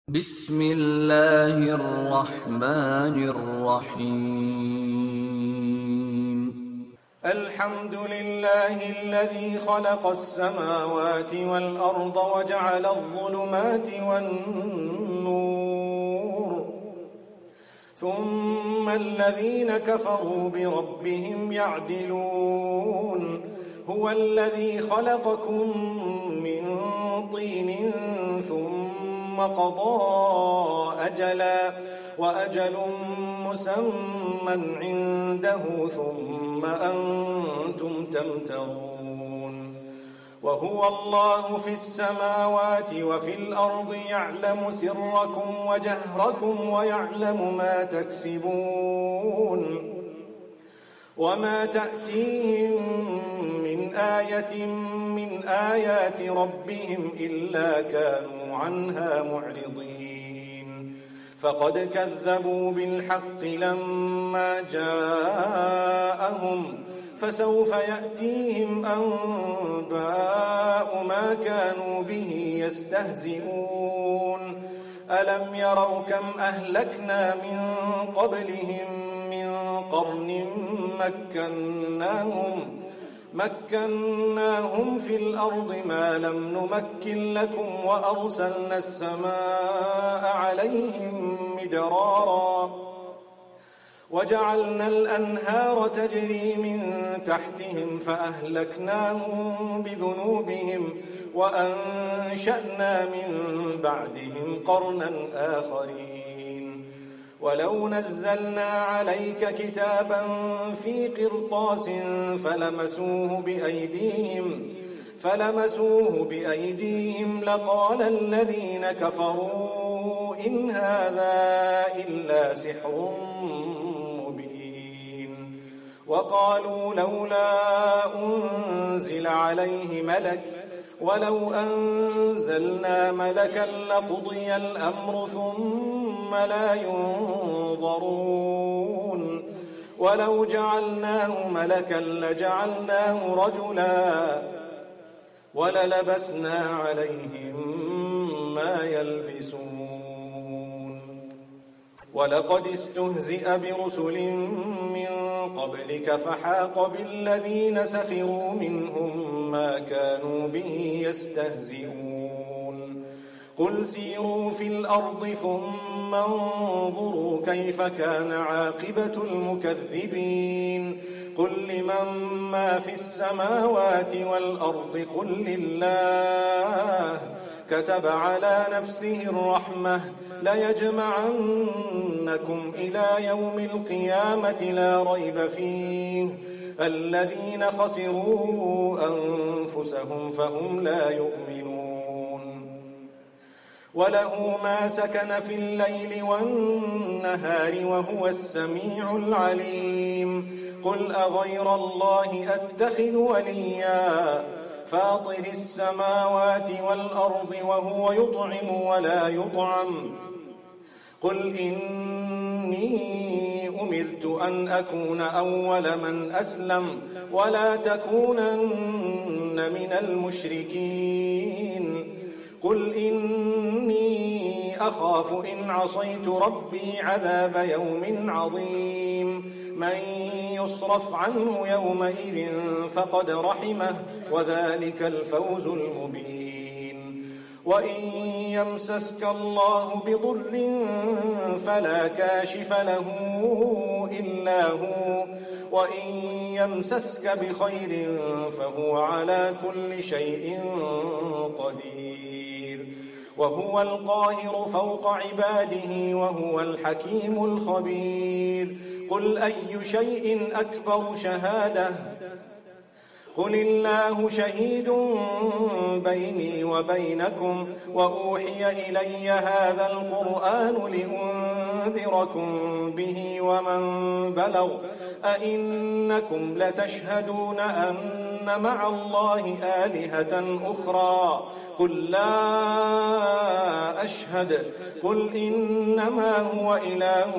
بسم الله الرحمن الرحيم. الحمد لله الذي خلق السماوات والأرض وجعل الظلمات والنور ثم الذين كفروا بربهم يعدلون. هو الذي خلقكم من طين ثم قضى أجلا وأجل مسمى عنده ثم أنتم تمترون. وهو الله في السماوات وفي الأرض يعلم سركم وجهركم ويعلم ما تكسبون. وما تأتيهم من آية من آيات ربهم إلا كانوا عنها معرضين. فقد كذبوا بالحق لما جاءهم فسوف يأتيهم أنباء ما كانوا به يستهزئون. ألم يروا كم أهلكنا من قبلهم من قرن مكناهم في الأرض ما لم نمكن لكم وأرسلنا السماء عليهم مدرارا وجعلنا الأنهار تجري من تحتهم فأهلكناهم بذنوبهم وأنشأنا من بعدهم قرنا آخرين. ولو نزلنا عليك كتابا في قرطاس فلمسوه بأيديهم لقال الذين كفروا إن هذا إلا سحر مبين. وقالوا لولا أنزل عليه ملك ولو أنزلنا ملكا لقضي الأمر ثم لا ينظرون. ولو جعلناه ملكا لجعلناه رجلا وللبسنا عليهم ما يلبسون. ولقد استهزئ برسل من قبلك فحاق بالذين سخروا منهم ما كانوا به يستهزئون. قل سيروا في الأرض ثم انظروا كيف كان عاقبة المكذبين. قل لمن ما في السماوات والأرض قل لله كتب على نفسه الرحمة ليجمعنكم إلى يوم القيامة لا ريب فيه الذين خسروا أنفسهم فهم لا يؤمنون. وله ما سكن في الليل والنهار وهو السميع العليم. قل أغير الله أتخذ وليا فاطر السماوات والأرض وهو يطعم ولا يطعم. قل إني أمرت أن أكون أول من أسلم ولا تكونن من المشركين. قل إني أخاف إن عصيت ربي عذاب يوم عظيم. من يصرف عنه يومئذ فقد رحمه وذلك الفوز المبين. وإن يمسسك الله بضر فلا كاشف له إلا هو وإن يمسسك بخير فهو على كل شيء قدير. وهو القاهر فوق عباده وهو الحكيم الخبير. قل أي شيء أكبر شهادة قل الله شهيد بيني وبينكم وأوحي إلي هذا القرآن لأنذركم به ومن بلغ أئنكم لتشهدون أن مع الله آلهة أخرى قل لا أشهد قل إنما هو إله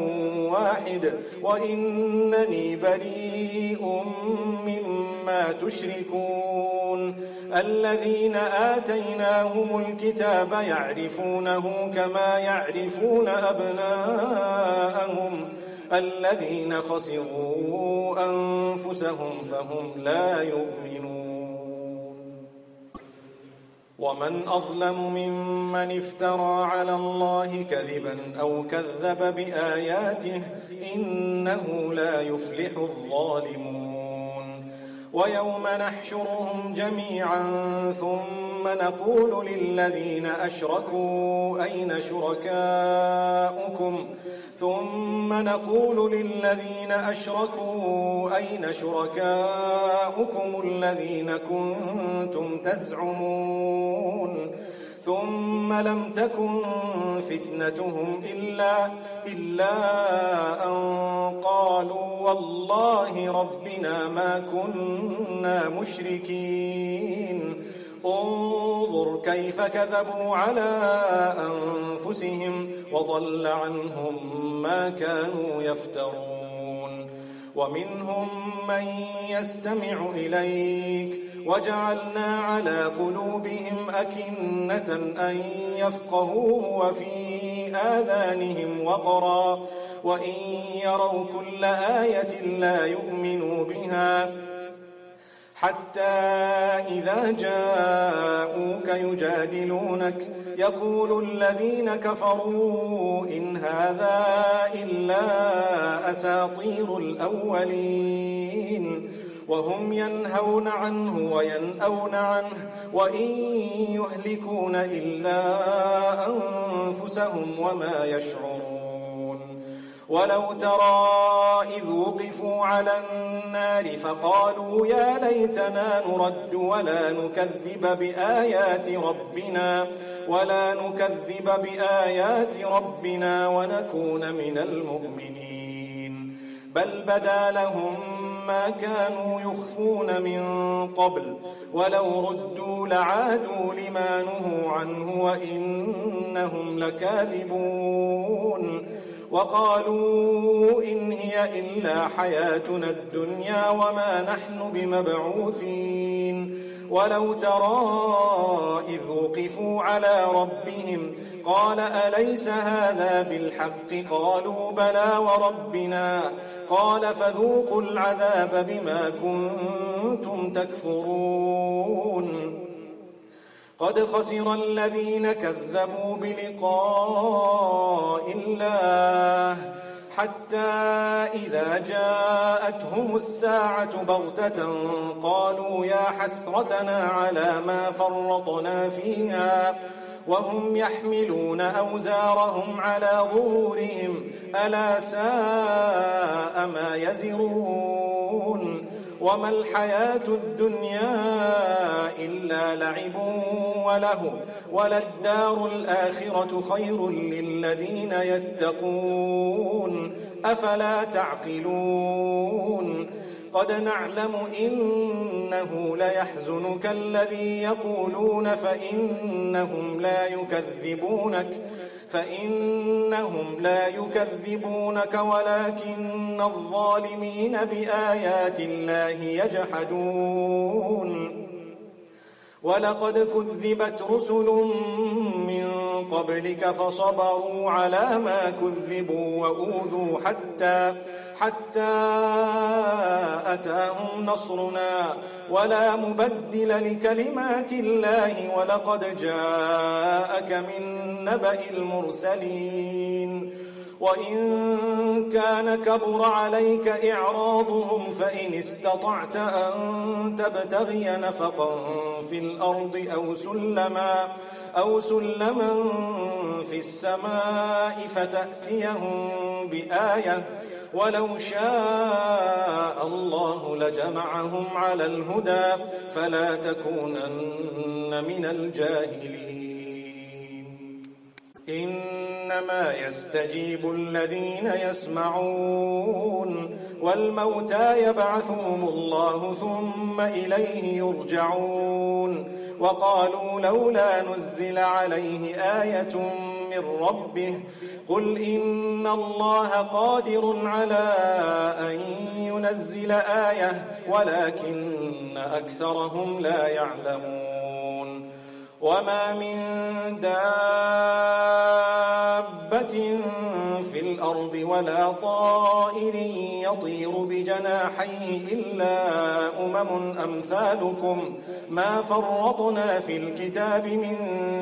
واحد وإنني بريء مما تشركون. المشركون الذين آتيناهم الكتاب يعرفونه كما يعرفون أبناءهم الذين خسروا أنفسهم فهم لا يؤمنون. ومن أظلم ممن افترى على الله كذبا أو كذب بآياته إنه لا يفلح الظالمون. ويوم نحشرهم جميعا ثم نقول للذين أشركوا أين شركاؤكم الذين كنتم تزعمون ثم لم تكن فتنتهم إلا أن قالوا والله ربنا ما كنا مشركين. انظر كيف كذبوا على أنفسهم وضل عنهم ما كانوا يفترون. ومنهم من يستمع إليك وجعلنا على قلوبهم أكنة أن يفقهوه وفي آذانهم وقرا وإن يروا كل آية لا يؤمنوا بها حتى إذا جاءوك يجادلونك يقول الذين كفروا إن هذا إلا أساطير الأولين وهم ينهون عنه وينأون عنه وإن يهلكون إلا أنفسهم وما يشعرون. ولو ترى إذ وقفوا على النار فقالوا يا ليتنا نرد ولا نكذب بآيات ربنا ونكون من المؤمنين. بل بدا لهم ما كانوا يخفون من قبل ولو ردوا لعادوا لما نهوا عنه وإنهم لكاذبون. وقالوا إن هي إلا حياتنا الدنيا وما نحن بمبعوثين. ولو ترى إذ وقفوا على ربهم قال أليس هذا بالحق قالوا بلى وربنا قال فذوقوا العذاب بما كنتم تكفرون. قد خسر الذين كذبوا بلقاء الله حتى إذا جاءتهم الساعة بغتة قالوا يا حسرتنا على ما فرطنا فيها وهم يحملون أوزارهم على ظهورهم ألا ساء ما يزرون. وما الحياة الدنيا إلا لعب وله وللدار الآخرة خير للذين يتقون أفلا تعقلون. قد نعلم إنه ليحزنك الذي يقولون فإنهم لا يكذبونك ولكن الظالمين بآيات الله يجحدون. ولقد كذبت رسل من قبلك فصبروا على ما كذبوا وأوذوا حتى أتاهم نصرنا ولا مبدل لكلمات الله ولقد جاءك من نبأ المرسلين. وإن كان كبر عليك إعراضهم فإن استطعت أن تبتغي نفقا في الأرض أو سلما في السماء فتأتيهم بآية ولو شاء الله لجمعهم على الهدى فلا تكونن من الجاهلين. إنما يستجيب الذين يسمعون والموتى يبعثهم الله ثم إليه يرجعون. وقالوا لولا نزل عليه آية من من ربه قل إن الله قادر على أن ينزل آية ولكن أكثرهم لا يعلمون وما من دابة في الأرض ولا طائر يطير بجناحيه إلا أمثالكم ما فرطنا في الكتاب من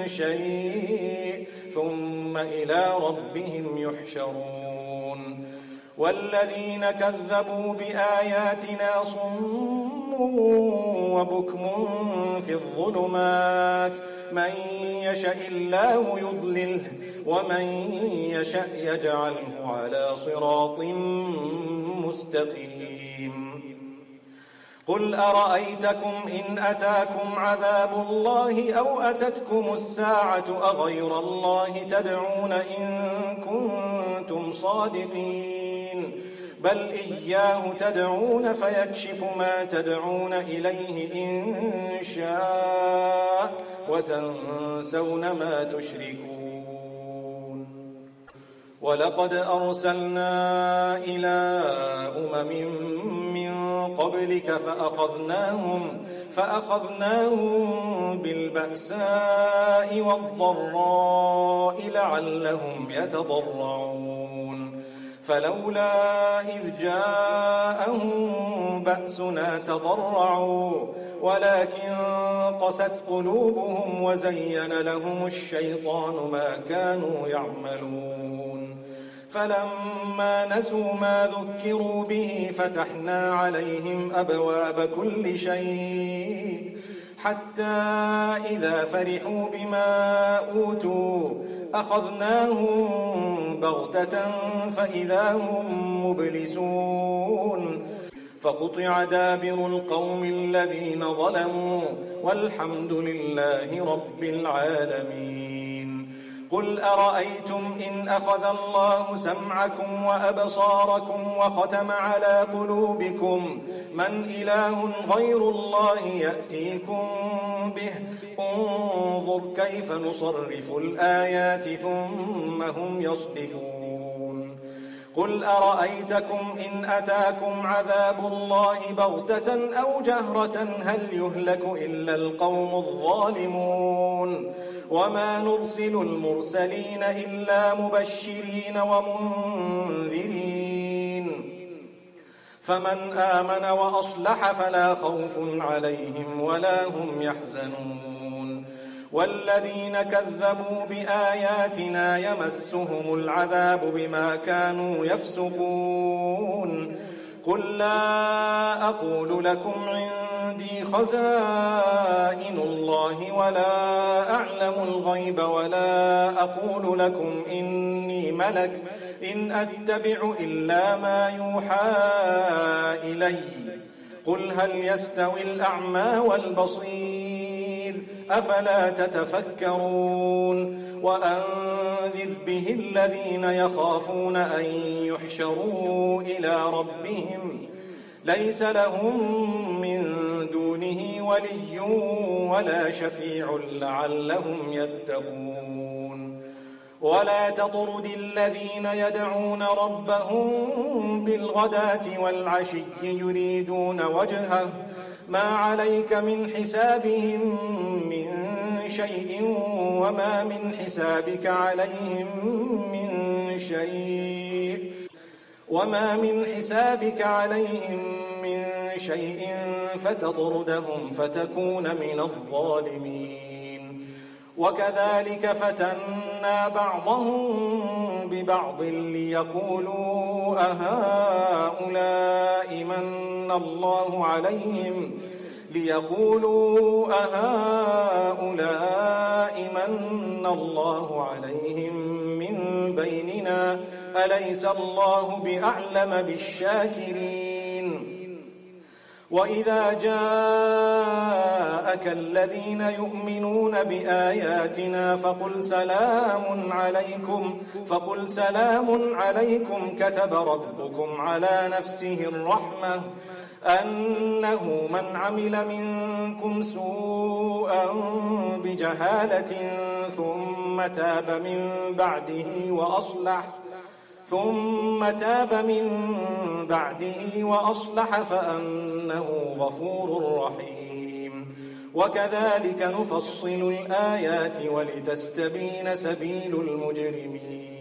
شيء ثم إلى ربهم يحشرون والذين كذبوا بآياتنا صم وبكم في الظلمات من يشاء الله يضلله ومن يشاء يجعله على صراط مستقيم قل أرأيتكم إن أتاكم عذاب الله أو أتتكم الساعة أغير الله تدعون إن كنتم صادقين بل إياه تدعون فيكشف ما تدعون إليه إن شاء وتنسون ما تشركون ولقد أرسلنا إلى من قبلك فأخذناهم بالبأساء والضراء لعلهم يتضرعون فلولا إذ جاءهم بأسنا تضرعوا ولكن قست قلوبهم وزين لهم الشيطان ما كانوا يعملون فلما نسوا ما ذكروا به فتحنا عليهم أبواب كل شيء حتى إذا فرحوا بما أوتوا أخذناهم بغتة فإذا هم مبلسون فقطع دابر القوم الذين ظلموا والحمد لله رب العالمين قل أرأيتم إن أخذ الله سمعكم وأبصاركم وختم على قلوبكم من إله غير الله يأتيكم به انظر كيف نصرف الآيات ثم هم يصدفون قل أرأيتكم إن أتاكم عذاب الله بغتة أو جهرة هل يهلك إلا القوم الظالمون وما نرسل المرسلين إلا مبشرين ومنذرين فمن آمن وأصلح فلا خوف عليهم ولا هم يحزنون والذين كذبوا بآياتنا يمسهم العذاب بما كانوا يفسقون قل لا أقول لكم عندي خزائن الله ولا أعلم الغيب ولا أقول لكم إني ملك إن أتبع إلا ما يوحى إلي قل هل يستوي الأعمى والبصير أفلا تتفكرون وأنذر به الذين يخافون أن يحشروا إلى ربهم ليس لهم من دونه ولي ولا شفيع لعلهم يتقون ولا تطرد الذين يدعون ربهم بالغداة والعشي يريدون وجهه ما عليك من حسابهم من شيء وما من حسابك عليهم من شيء فتطردهم فتكون من الظالمين وكذلك فتنا بعضهم ببعض ليقولوا أهؤلاء من الله عليهم من بيننا أليس الله بأعلم بالشاكرين وإذا جاءك الذين يؤمنون بآياتنا فقل سلام عليكم كتب ربكم على نفسه الرحمة أنه من عمل منكم سوءا بجهالة ثم تاب من بعده وأصلح فأنه غفور رحيم. وكذلك نفصل الآيات ولتستبين سبيل المجرمين.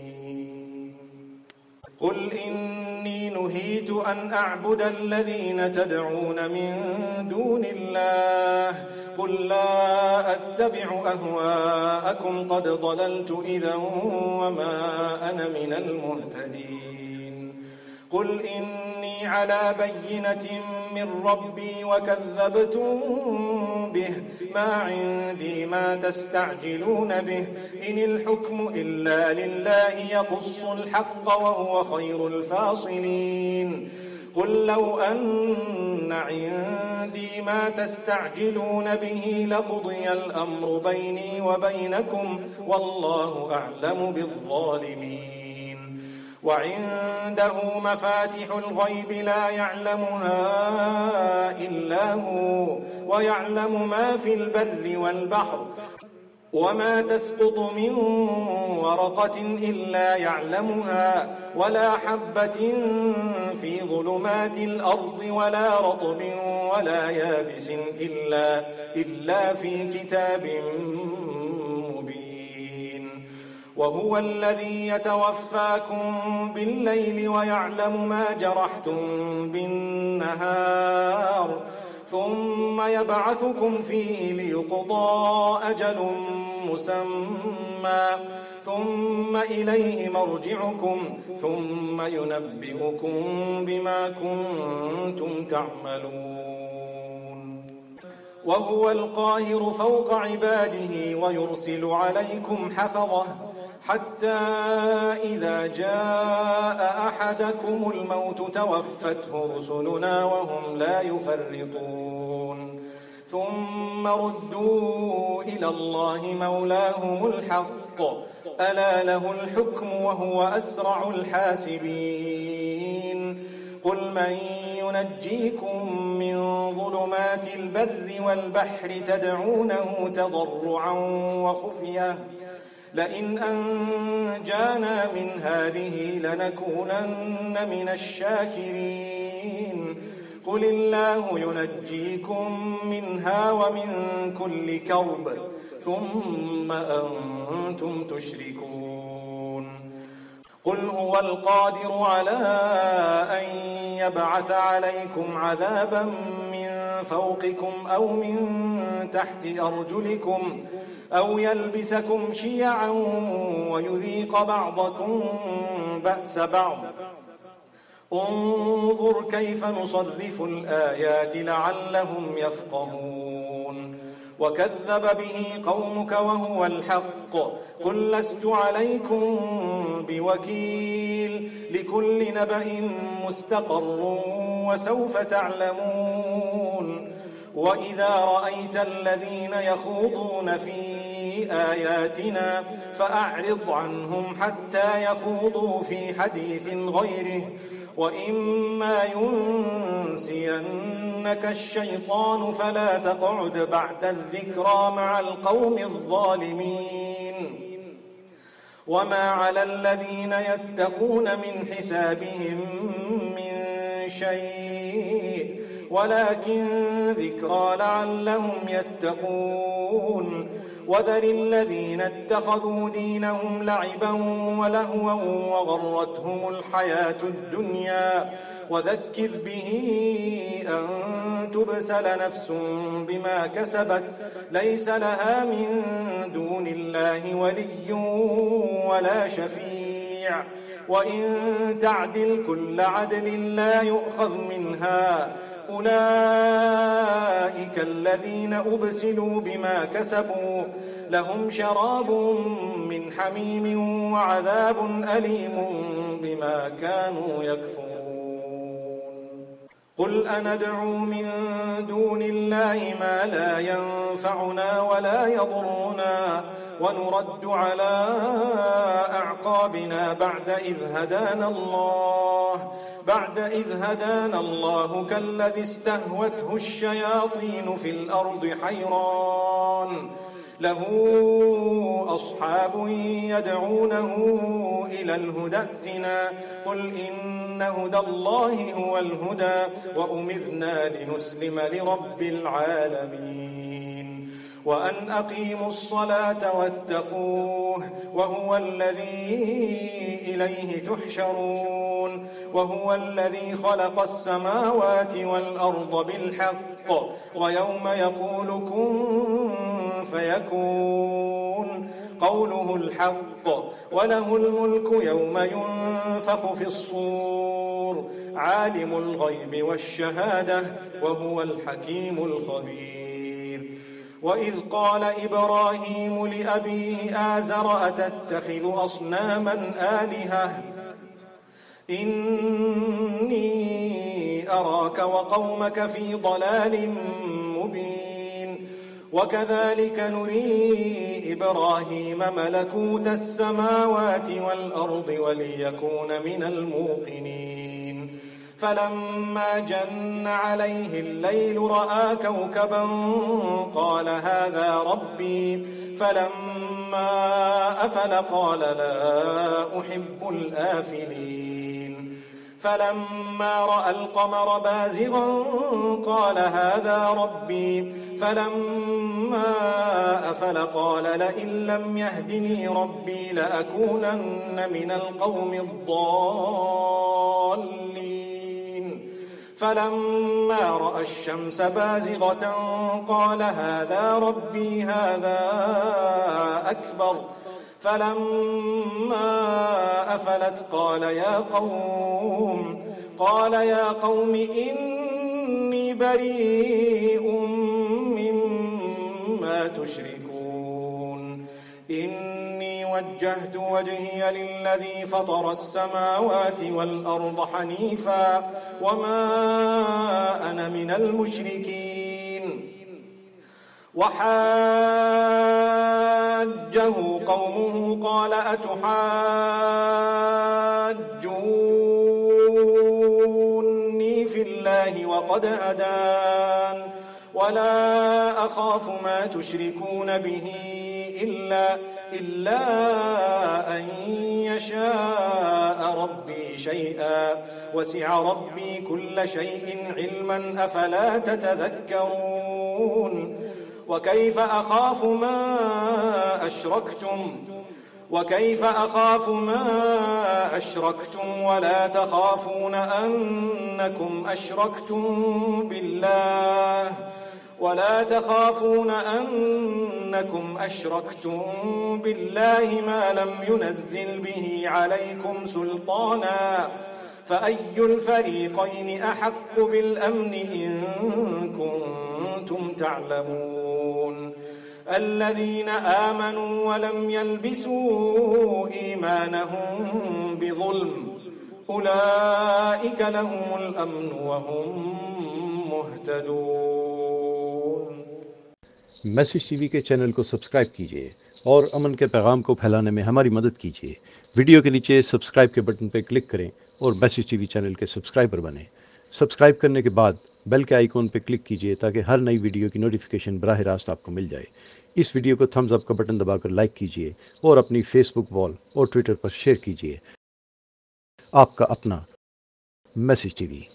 قل إني نهيت أن أعبد الذين تدعون من دون الله قل لا أتبع أهواءكم قد ضللت إذا وما أنا من المهتدين. قل إني على بينة من ربي وكذبتم به ما عندي ما تستعجلون به إن الحكم إلا لله يقص الحق وهو خير الفاصلين. قل لو أن عندي ما تستعجلون به لقضي الأمر بيني وبينكم والله أعلم بالظالمين. وعنده مفاتح الغيب لا يعلمها إلا هو ويعلم ما في البر والبحر وما تسقط من ورقة إلا يعلمها ولا حبة في ظلمات الأرض ولا رطب ولا يابس إلا في كتاب مبين. وهو الذي يتوفاكم بالليل ويعلم ما جرحتم بالنهار ثم يبعثكم فيه ليقضى أجل مسمى ثم إليه مرجعكم ثم ينبئكم بما كنتم تعملون. وهو القاهر فوق عباده ويرسل عليكم حفظه حتى إذا جاء أحدكم الموت توفته رسلنا وهم لا يفرطون ثم ردوا إلى الله مولاهم الحق ألا له الحكم وهو أسرع الحاسبين. قل من ينجيكم من ظلمات البر والبحر تدعونه تضرعا وخفية لئن أنجانا من هذه لنكونن من الشاكرين. قل الله ينجيكم منها ومن كل كرب ثم أنتم تشركون. قل هو القادر على أن يبعث عليكم عذابا من فوقكم أو من تحت أرجلكم أو يلبسكم شيعا ويذيق بعضكم بأس بعض انظر كيف نصرف الآيات لعلهم يفقهون. وكذب به قومك وهو الحق قل لست عليكم بوكيل لكل نبأ مستقر وسوف تعلمون. وإذا رأيت الذين يخوضون في آياتنا فأعرض عنهم حتى يخوضوا في حديث غيره وإما ينسينك الشيطان فلا تقعد بعد الذكرى مع القوم الظالمين. وما على الذين يتقون من حسابهم من شيء ولكن ذكرى لعلهم يتقون. وذر الذين اتخذوا دينهم لعبا ولهوا وغرتهم الحياة الدنيا وذكر به أن تبسل نفس بما كسبت ليس لها من دون الله ولي ولا شفيع وإن تعدل كل عدل لا يؤخذ منها أولئك الذين أبسلوا بما كسبوا لهم شراب من حميم وعذاب أليم بما كانوا يكفرون. قل أندعو من دون الله ما لا ينفعنا ولا يضرنا ونرد على أعقابنا بعد إذ هدانا الله كالذي استهوته الشياطين في الأرض حيران له أصحاب يدعونه إلى الهدى ائتنا قل إن هدى الله هو الهدى وأمرنا لنسلم لرب العالمين وأن أقيموا الصلاة واتقوه وهو الذي إليه تحشرون وهو الذي خلق السماوات والأرض بالحق ويوم يقول كن فيكون قوله الحق وله الملك يوم ينفخ في الصور عالم الغيب والشهادة وهو الحكيم الخبير وإذ قال إبراهيم لأبيه آزر أتتخذ أصناما آلهة إني أراك وقومك في ضلال مبين وكذلك نري إبراهيم ملكوت السماوات والأرض وليكون من الموقنين فلما جن عليه الليل رأى كوكبا قال هذا ربي فلما أفل قال لا أحب الآفلين فلما رأى القمر بازغا قال هذا ربي فلما أفل قال لئن لم يهدني ربي لأكونن من القوم الضالين فلما رأى الشمس بازغة قال هذا ربي هذا أكبر فلما أفلت قال يا قوم إني بريء مما تشركون إني وجهت وجهي للذي فطر السماوات والأرض حنيفا وما أنا من المشركين وحاجه قومه قال أتحاجوني في الله وقد هدان ولا أخاف ما تشركون به إلا أن يشاء ربي شيئا وسع ربي كل شيء علما أفلا تتذكرون وكيف أخاف ما أشركتم ولا تخافون أنكم أشركتم بالله ما لم ينزل به عليكم سلطانا فأي الفريقين أحق بالأمن إن كنتم تعلمون الذين آمنوا ولم يلبسوا إيمانهم بظلم أولئك لهم الأمن وهم مهتدون। Message TV के चैनल को सब्सक्राइब कीजिए और अमन के पैगाम को फैलाने में हमारी मदद कीजिए। वीडियो के नीचे सब्सक्राइब के बटन पर क्लिक करें और मैसेज टीवी चैनल के सब्सक्राइबर बनें। सब्सक्राइब करने के बाद बेल के आइकॉन पर क्लिक कीजिए ताकि हर नई वीडियो की नोटिफिकेशन बराह रास्त आपको मिल जाए। इस वीडियो को थम्स अप का बटन दबाकर लाइक कीजिए और अपनी फेसबुक वॉल और ट्विटर पर शेयर कीजिए। आपका अपना मैसेज टीवी।